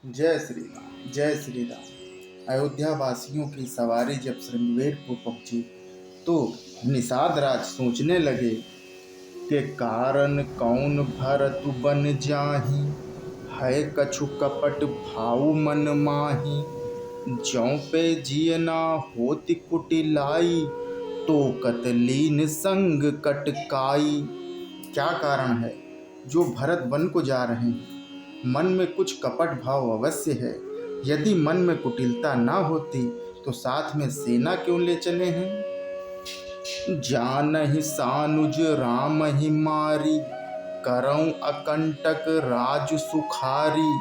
जय श्री राम, जय श्री राम। अयोध्या वासियों की सवारी जब श्रृंगवेरपुर पहुंची तो निषाद राज सोचने लगे कि कारण कौन भरतु बन जाहि, है कछु कपट भाऊ मन माही। ज्यों पे जियना होति कुटिलाई, तो कतलीन संग कटकाई। क्या कारण है जो भरत वन को जा रहे हैं? मन में कुछ कपट भाव अवश्य है। यदि मन में कुटिलता ना होती तो साथ में सेना क्यों ले चले हैं? जानहि सानुज राम ही मारी, करऊं अकंटक राज सुखारी।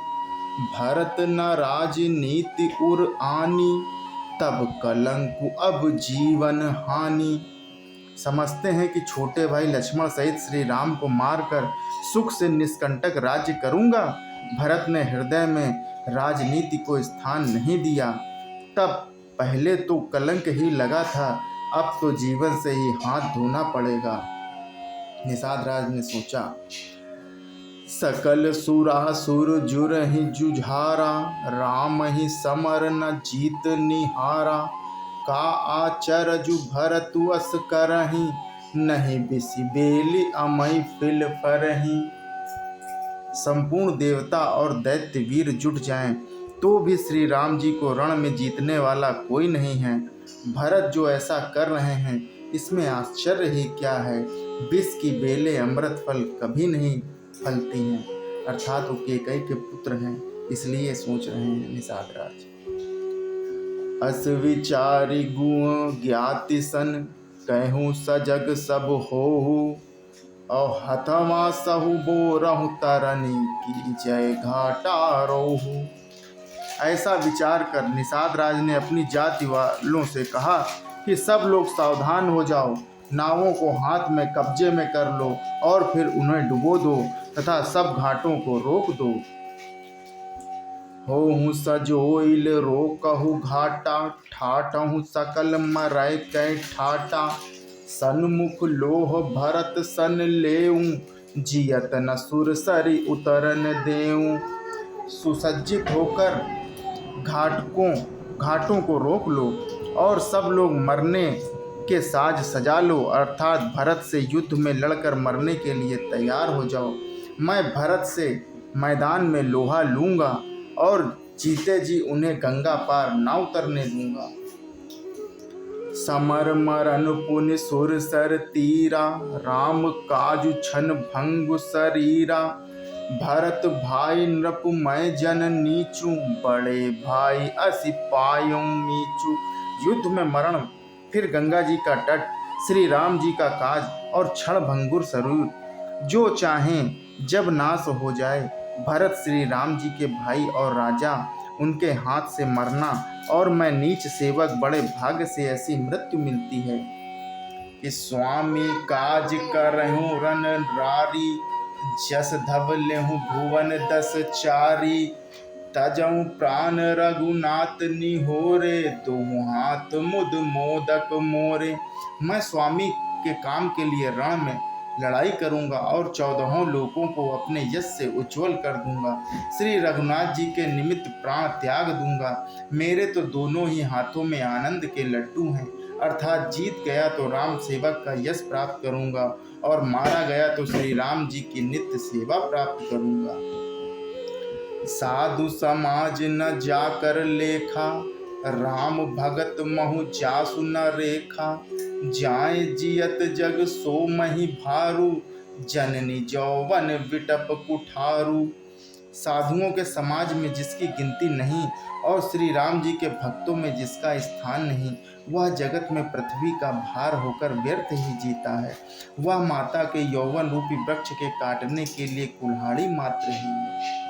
भरत न राजनीति उर आनी, तब कलंकु अब जीवन हानि। समझते हैं कि छोटे भाई लक्ष्मण सहित श्री राम को मारकर सुख से निष्कंटक राज्य करूंगा। भरत ने हृदय में राजनीति को स्थान नहीं दिया। तब पहले तो कलंक ही लगा था, अब तो जीवन से ही हाथ धोना पड़ेगा। निषाद राज ने सोचा, सकल सुरासुर जुरहि जुझारा, राम ही समर न जीत निहारा। का आचरजु भरतु अस करहि, नहीं बिसि बेली अमय फिल फरहि। संपूर्ण देवता और दैत्य वीर जुट जाएं तो भी श्री राम जी को रण में जीतने वाला कोई नहीं है। भरत जो ऐसा कर रहे हैं इसमें आश्चर्य ही क्या है। विष की बेलें अमृत फल कभी नहीं फलती हैं। अर्थात वो कैकेयी के पुत्र हैं, इसलिए सोच रहे हैं निषाद राज। अस विचारी गुण ज्ञाति सन, कहूँ सजग सब होहु। और हथवा सहु बोरहु तरनी, की जय घाटा रोहु। ऐसा विचार कर निषाद राज ने अपनी जाति वालों से कहा कि सब लोग सावधान हो जाओ, नावों को हाथ में कब्जे में कर लो और फिर उन्हें डुबो दो तथा सब घाटों को रोक दो। होहु सजोइल रोकहु घाटा, ठाटहु सकल मरै कै ठाटा। सन्मुख लोह भरत सन लेऊं, जियत न सुरसरी उतरन देऊं। सुसज्जित होकर घाटों को रोक लो और सब लोग मरने के साज सजा लो, अर्थात भरत से युद्ध में लड़कर मरने के लिए तैयार हो जाओ। मैं भरत से मैदान में लोहा लूंगा और जीते जी उन्हें गंगा पार ना उतरने दूंगा। समर मरन पुनि सुर सर तीरा, राम काजु छन भंगु शरीरा। भरत भाई नृप मैं जन नीचू, बड़े भाई असि पायों मीचू। युद्ध में मरण, फिर गंगा जी का तट, श्री राम जी का काज और क्षण भंगुर शरीर, जो चाहें जब नाश हो जाए। भरत श्री राम जी के भाई और राजा, उनके हाथ से मरना और मैं नीच सेवक, बड़े भाग्य से ऐसी मृत्यु मिलती है कि स्वामी काज करहूँ रन रारी, जस धव लेहूँ भुवन दस चारी। तजऊँ प्राण रघुनाथ निहोरे, दोहु हाथ मुद मोदक मोरे। मैं स्वामी के काम के लिए रण में लड़ाई करूंगा और 14 लोगों को अपने यश से उज्जवल कर दूंगा। श्री रघुनाथ जी के निमित्त प्राण त्याग दूंगा। मेरे तो दोनों ही हाथों में आनंद के लड्डू हैं, अर्थात जीत गया तो राम सेवक का यश प्राप्त करूंगा और मारा गया तो श्री राम जी की नित्य सेवा प्राप्त करूंगा। साधु समाज न जाकर लेखा, राम भगत महु जासु न रेखा। जाए जियत जग सो मही भारू, जननी जौवन विटप कुठारू। साधुओं के समाज में जिसकी गिनती नहीं और श्री राम जी के भक्तों में जिसका स्थान नहीं, वह जगत में पृथ्वी का भार होकर व्यर्थ ही जीता है। वह माता के यौवन रूपी वृक्ष के काटने के लिए कुल्हाड़ी मात्र ही है।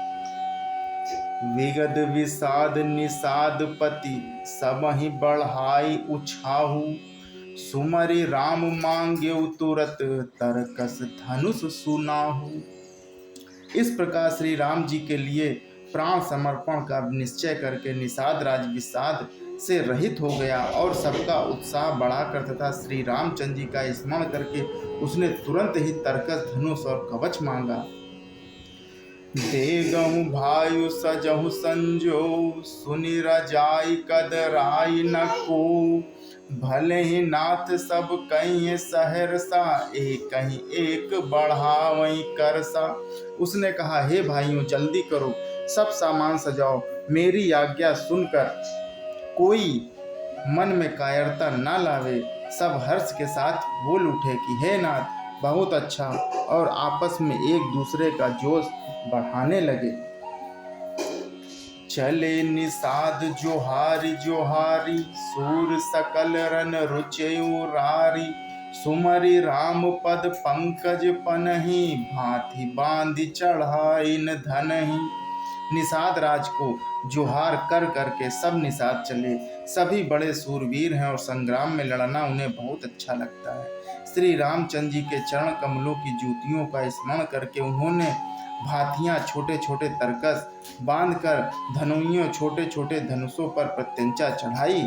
विगद विषाद निषाद पति, सबहि बढ़ाई उछाहू। सुमरि राम मांग्यो तुरत, तरकस धनुष सुनाहू। इस प्रकार श्री राम जी के लिए प्राण समर्पण का निश्चय करके निषाद राज विषाद से रहित हो गया और सबका उत्साह बढ़ाकर तथा श्री रामचंद्र जी का स्मरण करके उसने तुरंत ही तरकस धनुष और कवच मांगा। देगहु भायु सजहु संजो, सुनि रजाई कदराई न को। भले ही नाथ सब कहीं सहरसा, एक कहीं एक बढ़ावई करसा। उसने कहा, हे भाइयों जल्दी करो, सब सामान सजाओ, मेरी आज्ञा सुनकर कोई मन में कायरता ना लावे। सब हर्ष के साथ बोल उठे कि हे नाथ बहुत अच्छा, और आपस में एक दूसरे का जोश बढ़ाने लगे। चले निषाद जोहारी जोहारी, सूर सकल रन रुचयुरारी। सुमरि राम पद पंकज पनहि, भांति बांधि चढ़ाइन धनहि। निषाद राज को जोहार कर करके सब निषाद चले। सभी बड़े सूरवीर हैं और संग्राम में लड़ना उन्हें बहुत अच्छा लगता है। श्री रामचंद्र जी के चरण कमलों की जूतियों का स्मरण करके उन्होंने भातियां छोटे छोटे तरकस बांधकर धनुइयों छोटे छोटे धनुषों पर प्रत्यंचा चढ़ाई।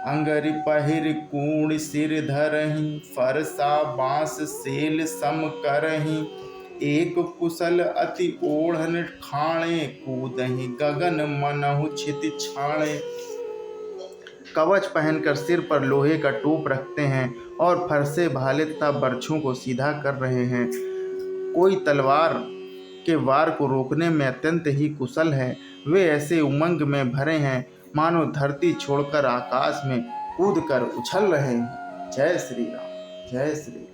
अंगरि पहिर कूण सिर धरहि, फरसा बांस सेल सम करहि। एक कुशल अति ओढ़न खाणे, कूदहि गगन मनहु छिति छाणे। कवच पहनकर सिर पर लोहे का टोप रखते हैं और फरसे भाले तथा बर्छों को सीधा कर रहे हैं। कोई तलवार के वार को रोकने में अत्यंत ही कुशल है। वे ऐसे उमंग में भरे हैं मानो धरती छोड़कर आकाश में कूदकर उछल रहे हैं। जय श्री राम, जय श्री राम।